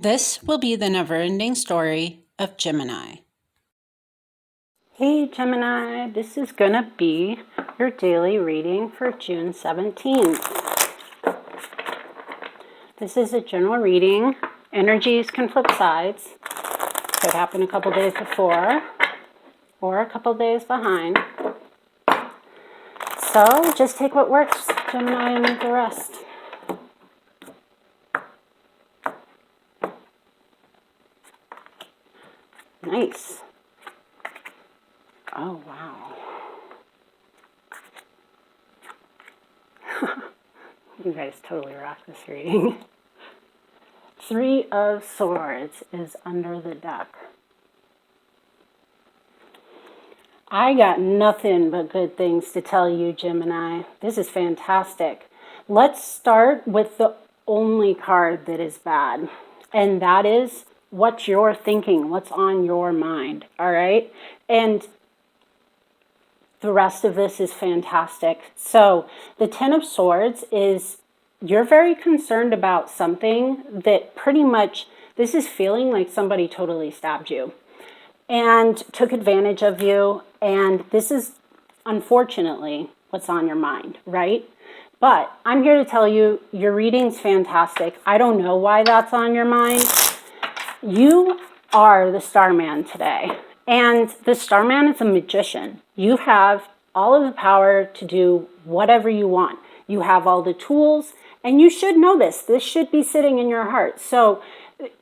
This will be the never-ending story of Gemini. Hey Gemini, this is going to be your daily reading for June 17th. This is a general reading. Energies can flip sides. Could happen a couple days before or a couple days behind. So just take what works, Gemini, and leave the rest. Nice. Oh, wow. You guys totally rock this reading. 3 of Swords is under the deck. I got nothing but good things to tell you, Gemini. This is fantastic. Let's start with the only card that is bad, and that is what you're thinking, what's on your mind, all right? And the rest of this is fantastic. So the 10 of Swords is you're very concerned about something that pretty much, this is feeling like somebody totally stabbed you and took advantage of you. And this is unfortunately what's on your mind, right? But I'm here to tell you, your reading's fantastic. I don't know why that's on your mind. You are the Starman today, and the Starman is a magician. You have all of the power to do whatever you want. You have all the tools, and you should know this. This should be sitting in your heart. So,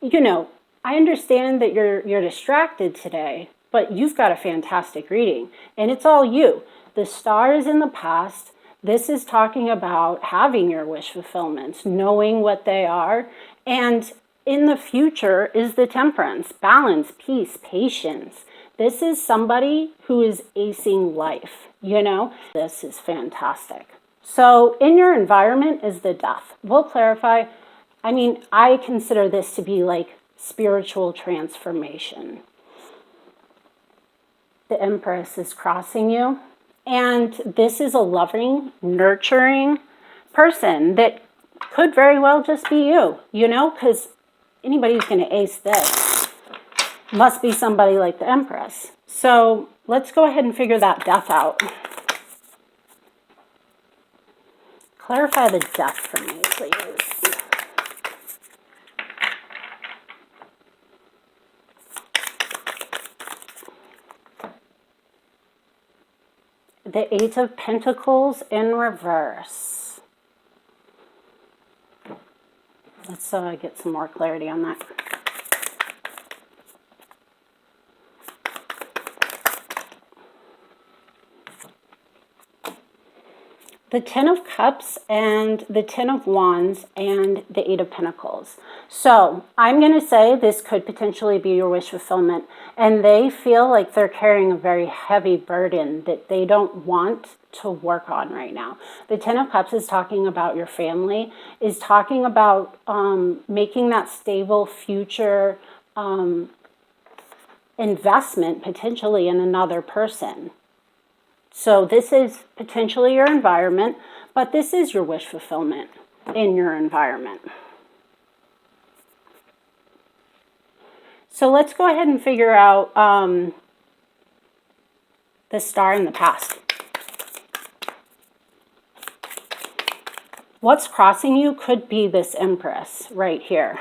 you know, I understand that you're distracted today, but you've got a fantastic reading, and it's all you. The star is in the past. This is talking about having your wish fulfillments, knowing what they are, and in the future is the Temperance, balance, peace, patience. This is somebody who is acing life, you know? This is fantastic. So in your environment is the Death. We'll clarify. I mean, I consider this to be like spiritual transformation. The Empress is crossing you, and this is a loving, nurturing person that could very well just be you, you know, because anybody who's going to ace this must be somebody like the Empress. So let's go ahead and figure that Death out. Clarify the Death for me, please. The 8 of Pentacles in reverse. Let's get some more clarity on that. The 10 of Cups and the 10 of Wands and the 8 of Pentacles. So I'm going to say this could potentially be your wish fulfillment, and they feel like they're carrying a very heavy burden that they don't want to work on right now. The 10 of Cups is talking about your family, is talking about making that stable future investment potentially in another person. So this is potentially your environment, but this is your wish fulfillment in your environment. So let's go ahead and figure out the star in the past. What's crossing you could be this Empress right here.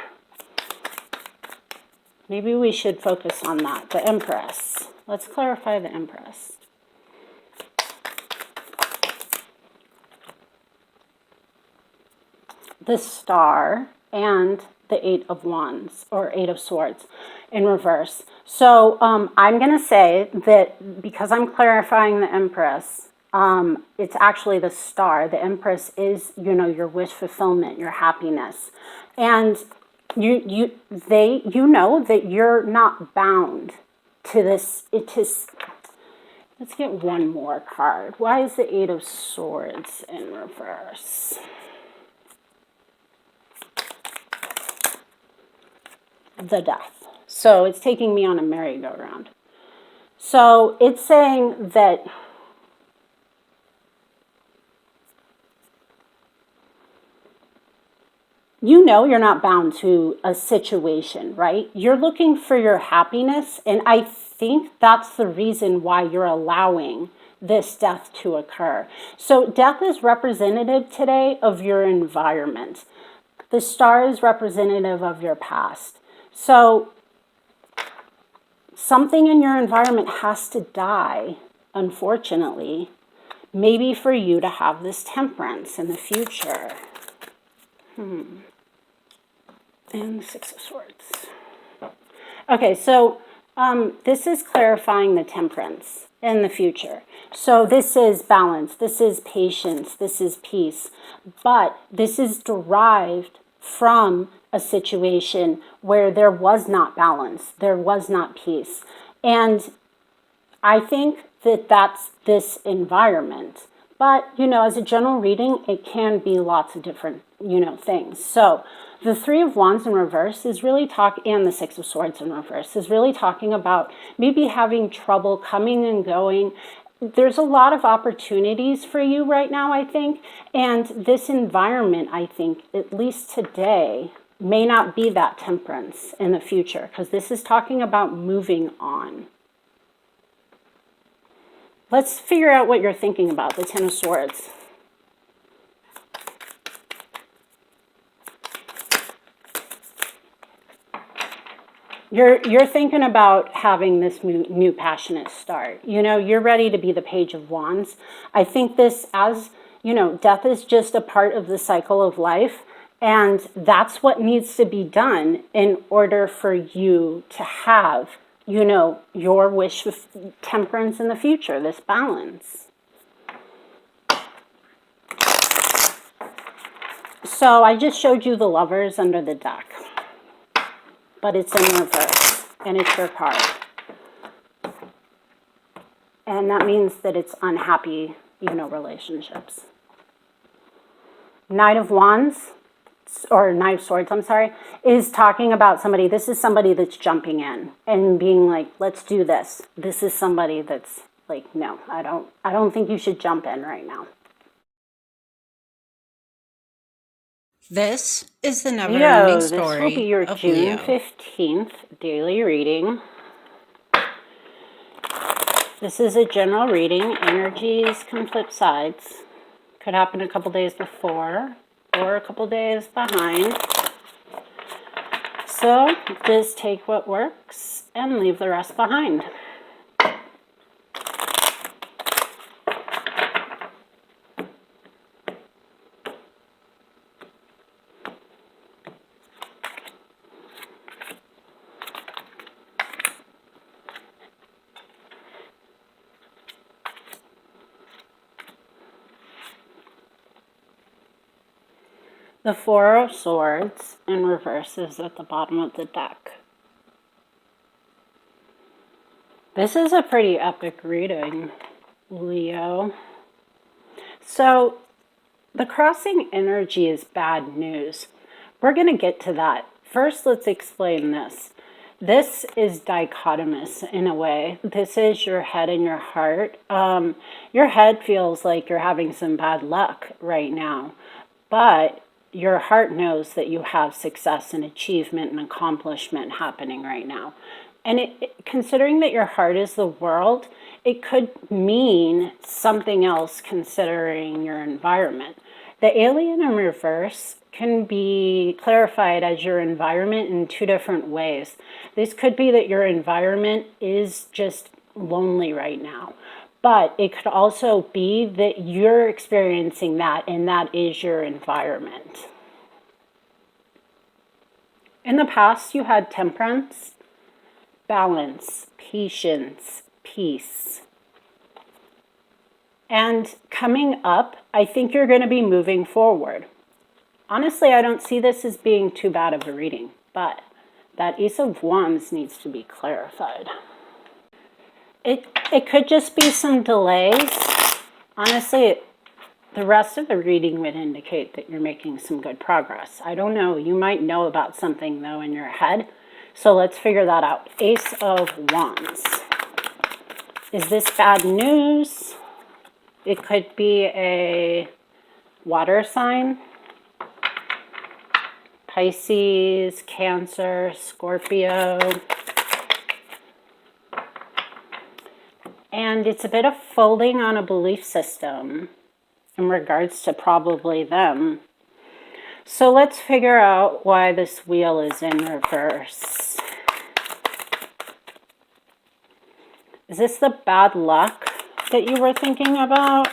Maybe we should focus on that, the Empress. Let's clarify the Empress. The Star and the 8 of Wands or 8 of Swords in reverse. So I'm going to say that because I'm clarifying the Empress, it's actually the Star. The Empress is, you know, your wish fulfillment, your happiness. And you know that you're not bound to this. It is. Let's get one more card. Why is the 8 of Swords in reverse? The Death. So it's taking me on a merry-go-round. So it's saying that you know you're not bound to a situation, right? You're looking for your happiness, and I think that's the reason why you're allowing this death to occur. So death is representative today of your environment. The star is representative of your past. So something in your environment has to die, unfortunately, maybe for you to have this temperance in the future. And the Six of Swords. Okay, so this is clarifying the temperance in the future. So this is balance, this is patience, this is peace. But this is derived from a situation where there was not balance, there was not peace. And I think that that's this environment. But, you know, as a general reading, it can be lots of different, you know, things. So the Three of Wands in reverse is really and the Six of Swords in reverse is really talking about maybe having trouble coming and going. There's a lot of opportunities for you right now, I think. And this environment, I think, at least today, may not be that temperance in the future, because this is talking about moving on. Let's figure out what you're thinking about, the Ten of Swords. You're thinking about having this new passionate start. You know, you're ready to be the Page of Wands. I think this, as, you know, death is just a part of the cycle of life. And that's what needs to be done in order for you to have, you know, your wish of temperance in the future, this balance. So I just showed you the Lovers under the deck, but it's in reverse, and it's your card. And that means that it's unhappy, you know, relationships. Knight of Wands, or Knight of Swords, I'm sorry, is talking about somebody. This is somebody that's jumping in and being like, let's do this. This is somebody that's like, no, I don't think you should jump in right now. This is the never-ending story this will be your of June Leo. 15th daily reading. This is a general reading. Energies can flip sides. Could happen a couple days before or a couple days behind. So just take what works and leave the rest behind. The Four of Swords in reverse is at the bottom of the deck. This is a pretty epic reading, Leo. So the crossing energy is bad news. We're going to get to that. First, let's explain this. This is dichotomous in a way. This is your head and your heart. Your head feels like you're having some bad luck right now, but your heart knows that you have success and achievement and accomplishment happening right now. And considering that your heart is the world, it could mean something else considering your environment. The alien in reverse can be clarified as your environment in two different ways. This could be that your environment is just lonely right now. But it could also be that you're experiencing that, and that is your environment. In the past, you had temperance, balance, patience, peace. And coming up, I think you're going to be moving forward. Honestly, I don't see this as being too bad of a reading, but that Ace of Wands needs to be clarified. It could just be some delays. Honestly, the rest of the reading would indicate that you're making some good progress. I don't know. You might know about something, though, in your head. So let's figure that out. Ace of Wands. Is this bad news? It could be a water sign. Pisces, Cancer, Scorpio. And it's a bit of folding on a belief system in regards to probably them. So let's figure out why this wheel is in reverse. Is this the bad luck that you were thinking about?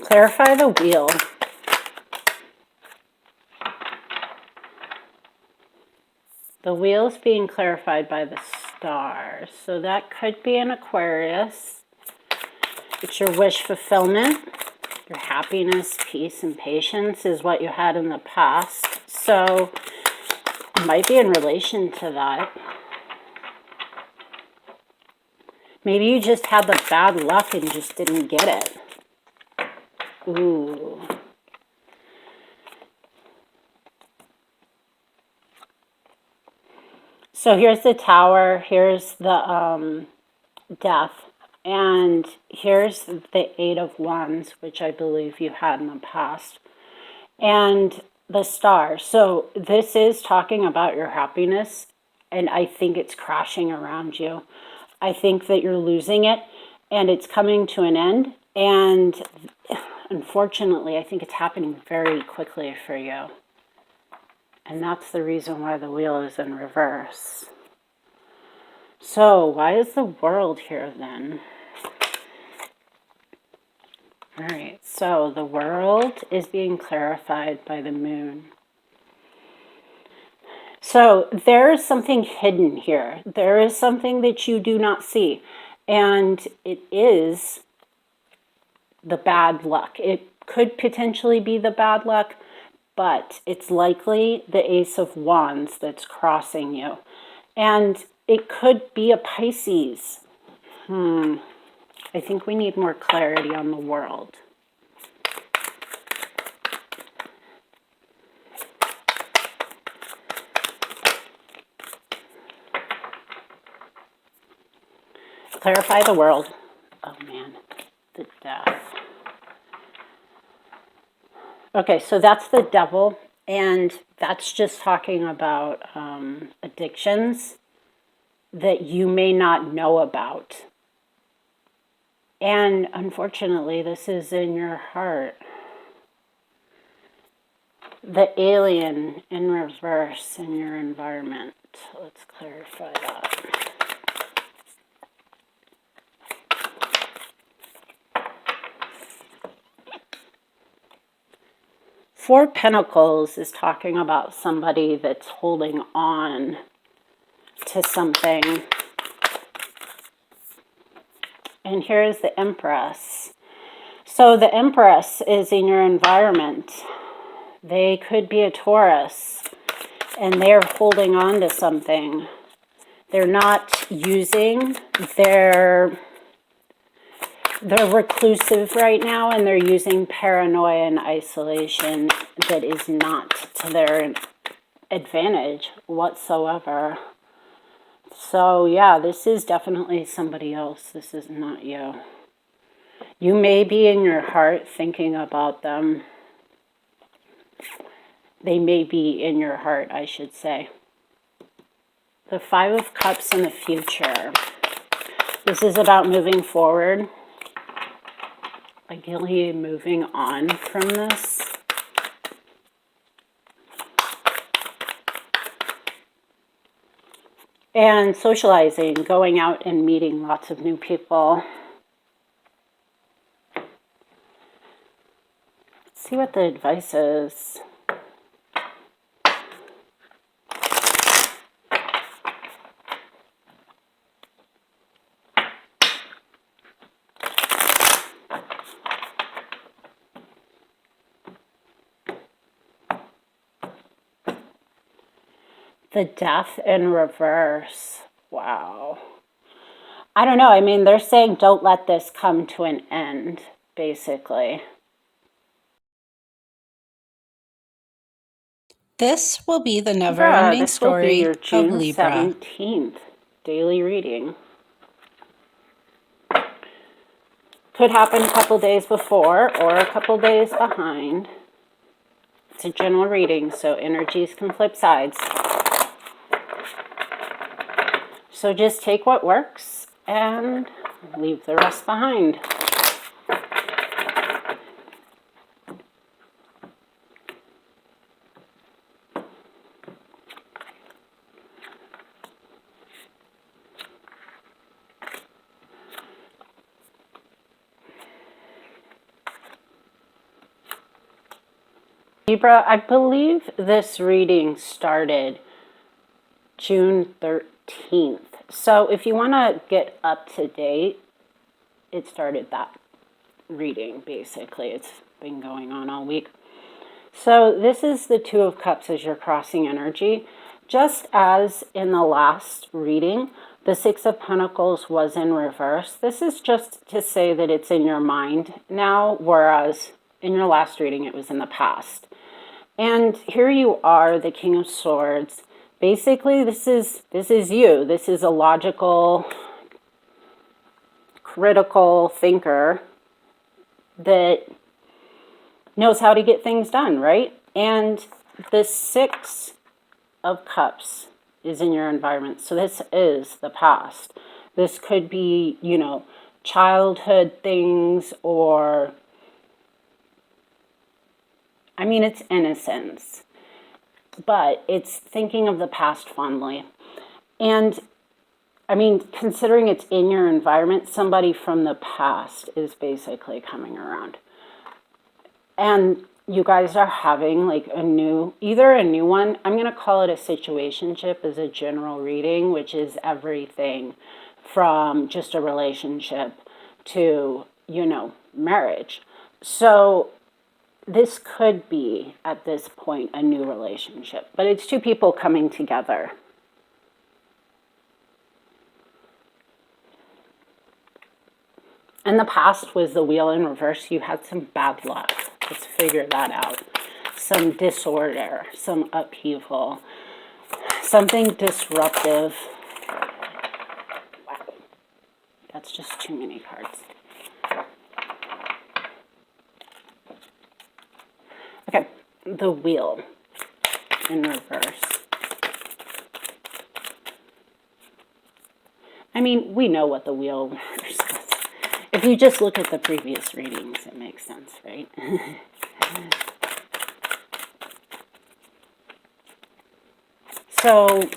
Clarify the wheel. The wheel is being clarified by the stars. So that could be an Aquarius. It's your wish fulfillment. Your happiness, peace, and patience is what you had in the past. So it might be in relation to that. Maybe you just had the bad luck and just didn't get it. Ooh. So here's the Tower, here's the Death, and here's the Eight of Wands, which I believe you had in the past, and the Star. So this is talking about your happiness, and I think it's crashing around you. I think that you're losing it, and it's coming to an end, and unfortunately, I think it's happening very quickly for you. And that's the reason why the wheel is in reverse. So, why is the World here then? All right, so the World is being clarified by the Moon. So, there is something hidden here. There is something that you do not see. And it is the bad luck. It could potentially be the bad luck, but it's likely the Ace of Wands that's crossing you. And it could be a Pisces. I think we need more clarity on the World. Clarify the World. Oh man, the Death. Okay, so that's the Devil, and that's just talking about addictions that you may not know about. And unfortunately, this is in your heart. The Alien in reverse in your environment. Let's clarify that. Four of Pentacles is talking about somebody that's holding on to something. And here's the Empress. So the Empress is in your environment. They could be a Taurus, and they're holding on to something. They're not using their... They're reclusive right now, and they're using paranoia and isolation that is not to their advantage whatsoever. So, yeah, this is definitely somebody else. This is not you. You may be in your heart thinking about them. They may be in your heart, I should say. The Five of Cups in the future. This is about moving forward. Ideally moving on from this. And socializing, going out and meeting lots of new people. Let's see what the advice is. The Death in reverse. Wow. I don't know. I mean, they're saying don't let this come to an end, basically. This will be the never-ending story your of June Libra. 17th daily reading. Could happen a couple days before or a couple days behind. It's a general reading, so energies can flip sides. So just take what works and leave the rest behind. Libra, I believe this reading started June 13th. So if you want to get up to date, it started that reading, basically. It's been going on all week. So this is the Two of Cups as your crossing energy. Just as in the last reading, the Six of Pentacles was in reverse. This is just to say that it's in your mind now, whereas in your last reading, it was in the past. And here you are, the King of Swords. Basically, this is you. This is a logical, critical thinker that knows how to get things done, right? And the Six of Cups is in your environment. So this is the past. This could be, you know, childhood things, or I mean, it's innocence, but it's thinking of the past fondly. And I mean, considering it's in your environment, somebody from the past is basically coming around. And you guys are having like either a new one, I'm going to call it a situationship as a general reading, which is everything from just a relationship to, you know, marriage. So this could be, at this point, a new relationship, but it's two people coming together. And the past was the Wheel in reverse. You had some bad luck. Let's figure that out. Some disorder, some upheaval, something disruptive. Wow. That's just too many cards. Okay, the Wheel in reverse. I mean, we know what the Wheel reverse is. If you just look at the previous readings, it makes sense, right? So,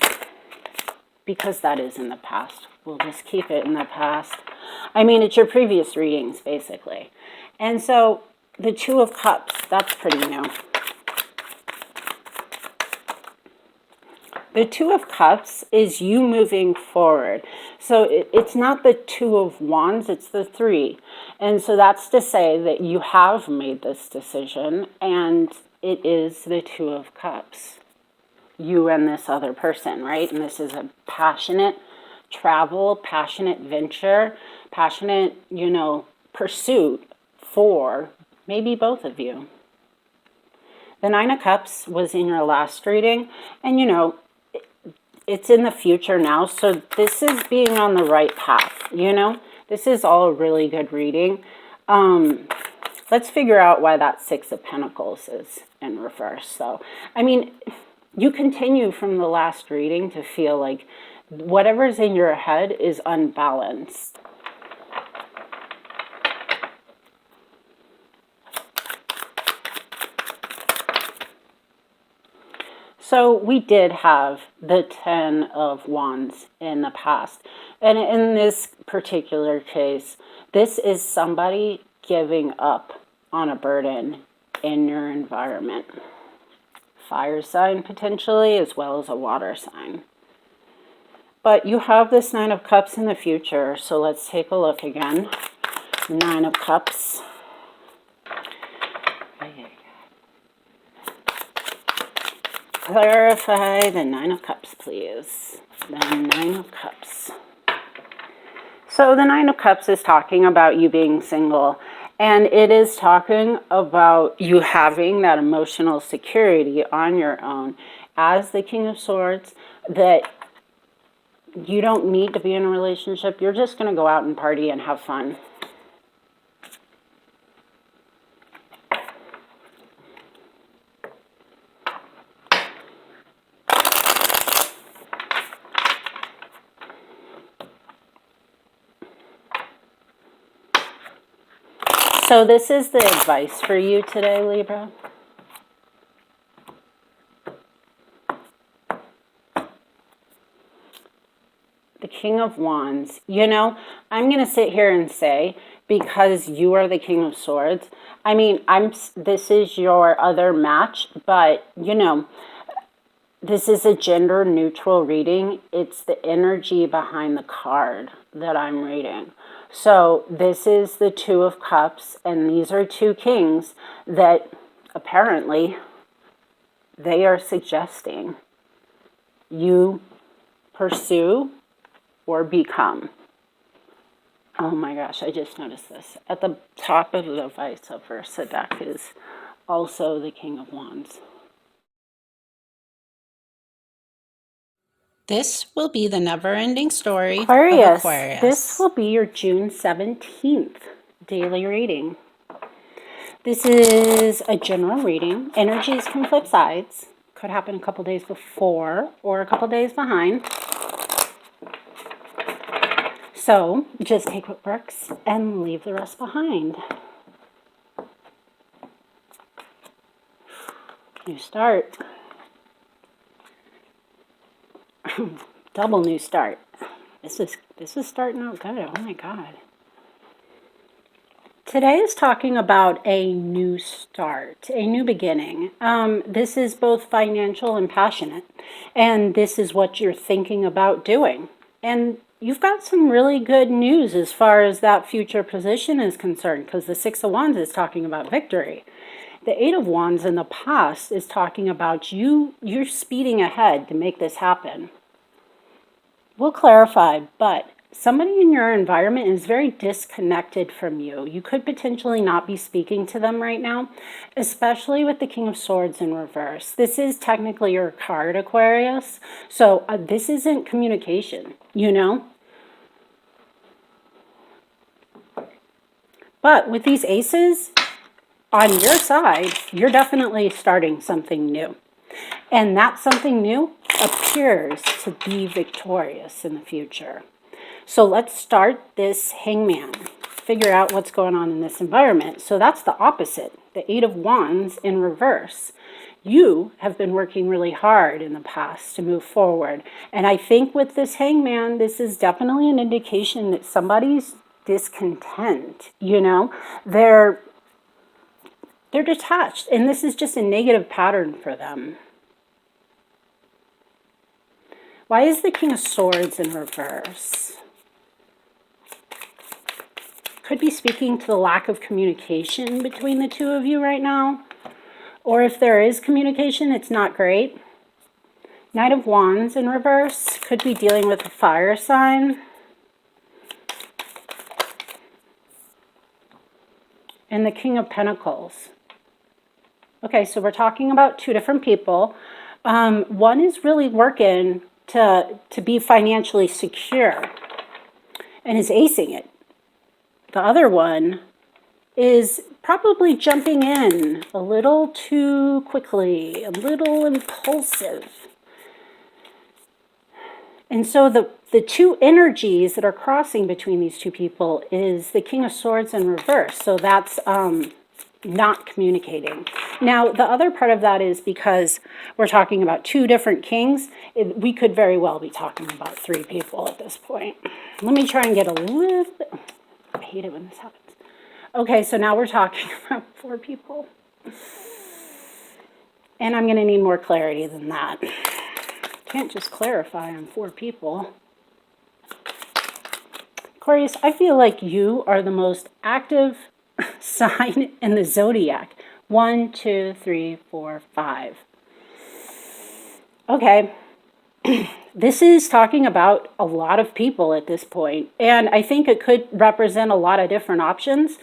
because that is in the past, we'll just keep it in the past. I mean, it's your previous readings, basically. And so, the Two of Cups, that's pretty new. The Two of Cups is you moving forward. So it's not the Two of Wands, it's the Three. And so that's to say that you have made this decision, and it is the Two of Cups. You and this other person, right? And this is a passionate travel, passionate venture, passionate, you know, pursuit for maybe both of you. The Nine of Cups was in your last reading, and you know, it's in the future now, so this is being on the right path, you know? This is all a really good reading. Let's figure out why that Six of Pentacles is in reverse. So, I mean, you continue from the last reading to feel like whatever's in your head is unbalanced. So we did have the Ten of Wands in the past. And in this particular case, this is somebody giving up on a burden in your environment. Fire sign potentially, as well as a water sign. But you have this Nine of Cups in the future, so let's take a look again. Nine of Cups. Clarify the Nine of Cups, please. The Nine of Cups. So the Nine of Cups is talking about you being single, and it is talking about you having that emotional security on your own as the King of Swords, that you don't need to be in a relationship. You're just going to go out and party and have fun. So this is the advice for you today, Libra. The King of Wands. You know, I'm going to sit here and say, because you are the King of Swords, I mean, this is your other match, but, you know, this is a gender neutral reading. It's the energy behind the card that I'm reading. So this is the Two of Cups, and these are two kings that apparently they are suggesting you pursue or become. Oh my gosh, I just noticed this. At the top of the vice versa deck is also the King of Wands. This will be the never-ending story of Aquarius. This will be your June 17th daily reading. This is a general reading. Energies can flip sides. Could happen a couple days before or a couple days behind. So just take what works and leave the rest behind. New start. Double new start. This is starting out good. Oh my God. Today is talking about a new start, a new beginning. This is both financial and passionate, and this is what you're thinking about doing. And you've got some really good news as far as that future position is concerned, because the Six of Wands is talking about victory. The Eight of Wands in the past is talking about you're speeding ahead to make this happen. We'll clarify, but somebody in your environment is very disconnected from you. You could potentially not be speaking to them right now, especially with the King of Swords in reverse. This is technically your card, Aquarius. So this isn't communication, you know? But with these aces on your side, you're definitely starting something new. And that something new appears to be victorious in the future. So let's start this Hangman. Figure out what's going on in this environment. So that's the opposite, the Eight of Wands in reverse. You have been working really hard in the past to move forward. And I think with this Hangman, this is definitely an indication that somebody's discontent, you know? They're detached, and this is just a negative pattern for them. Why is the King of Swords in reverse? Could be speaking to the lack of communication between the two of you right now. Or if there is communication, it's not great. Knight of Wands in reverse. Could be dealing with a fire sign. And the King of Pentacles. Okay, so we're talking about two different people. One is really working to be financially secure and is acing it. The other one is probably jumping in a little too quickly, a little impulsive. And so the two energies that are crossing between these two people is the King of Swords in reverse. So that's not communicating. Now, the other part of that is because we're talking about two different kings, we could very well be talking about three people at this point. Let me try and get a little bit... I hate it when this happens. Okay, so now we're talking about four people. And I'm going to need more clarity than that. Can't just clarify on four people. Aquarius, I feel like you are the most active sign in the zodiac. 1, 2, 3, 4, 5. Okay. This is talking about a lot of people at this point, and I think it could represent a lot of different options.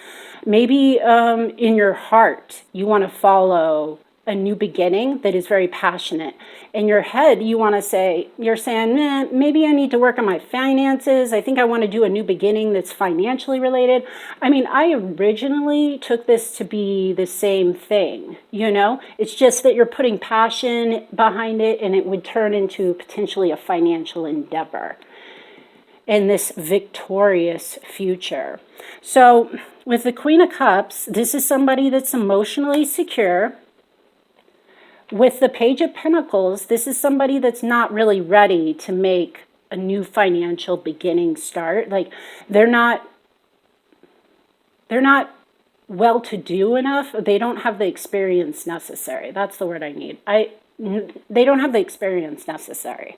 Maybe in your heart, you want to follow a new beginning that is very passionate. In your head, you want to say, you're saying, maybe I need to work on my finances. I think I want to do a new beginning that's financially related. I mean, I originally took this to be the same thing, you know? It's just that you're putting passion behind it and it would turn into potentially a financial endeavor. in this victorious future. So with the Queen of Cups, this is somebody that's emotionally secure. With the Page of Pentacles, this is somebody that's not really ready to make a new financial beginning start. Like they're not well-to-do enough. They don't have the experience necessary. That's the word I need. They don't have the experience necessary.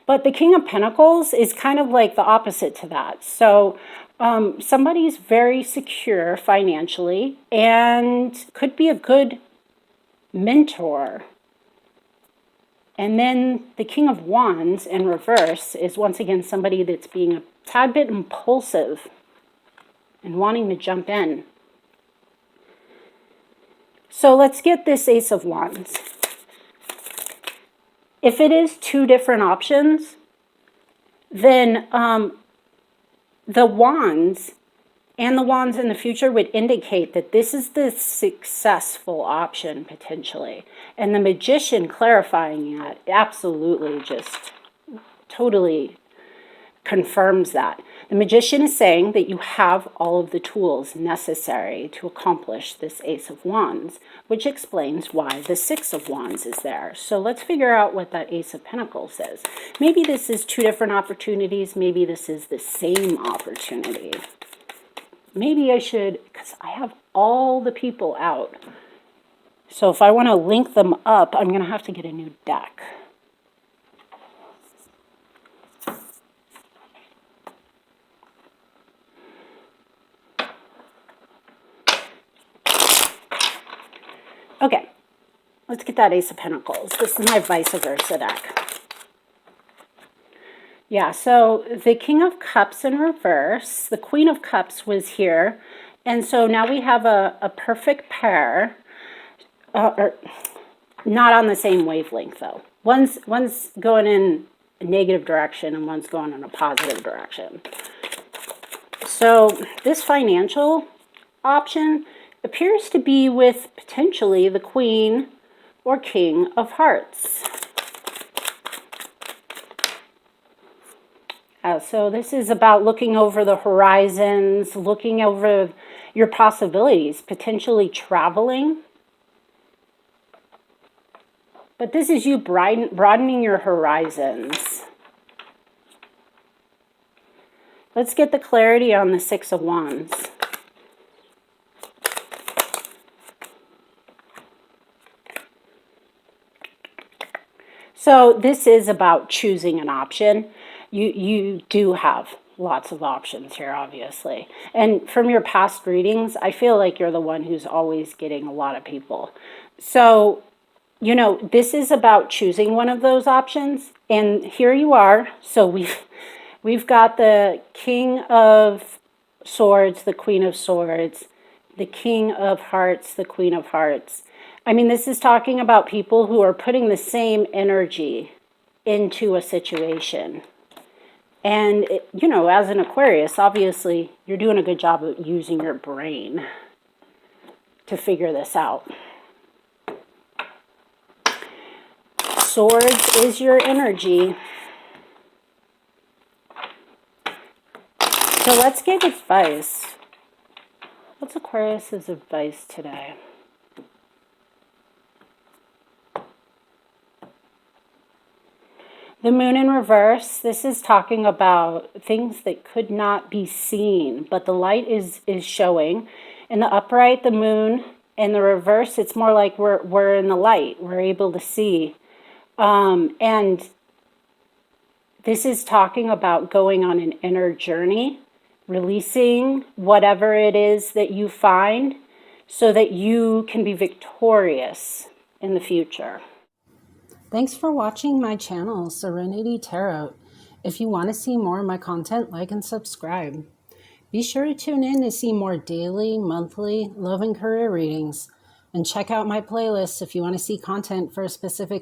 But the King of Pentacles is kind of like the opposite to that. So somebody's very secure financially and could be a good mentor. And then the King of Wands in reverse is once again somebody that's being a tad bit impulsive and wanting to jump in. So let's get this Ace of Wands. If it is two different options, then the Wands and the Wands in the future would indicate that this is the successful option potentially. And the Magician clarifying that absolutely just totally confirms that. The Magician is saying that you have all of the tools necessary to accomplish this Ace of Wands, which explains why the Six of Wands is there. So let's figure out what that Ace of Pentacles is. Maybe this is two different opportunities. Maybe this is the same opportunity. Maybe I should, because I have all the people out. So if I want to link them up, I'm going to have to get a new deck. Okay, let's get that Ace of Pentacles. This is my vice versa deck. Yeah, so the King of Cups in reverse, the Queen of Cups was here. And so now we have a perfect pair, or not on the same wavelength though. One's going in a negative direction and one's going in a positive direction. So this financial option appears to be with potentially the Queen or King of Hearts. So this is about looking over the horizons, looking over your possibilities, potentially traveling. But this is you broadening your horizons. Let's get the clarity on the Six of Wands. So this is about choosing an option. You do have lots of options here, obviously. And from your past readings, I feel like you're the one who's always getting a lot of people. So, you know, this is about choosing one of those options. And here you are. So we've got the King of Swords, the Queen of Swords, the King of Hearts, the Queen of Hearts. I mean, this is talking about people who are putting the same energy into a situation. And, you know, as an Aquarius, obviously, you're doing a good job of using your brain to figure this out. Swords is your energy. So let's give advice. What's Aquarius's advice today? The Moon in reverse, this is talking about things that could not be seen, but the light is showing. In the upright, the Moon. In the reverse, it's more like we're in the light. We're able to see. And this is talking about going on an inner journey, releasing whatever it is that you find so that you can be victorious in the future. Thanks for watching my channel, Serenity Tarot. If you want to see more of my content, like and subscribe. Be sure to tune in to see more daily, monthly, love and career readings. And check out my playlists if you want to see content for a specific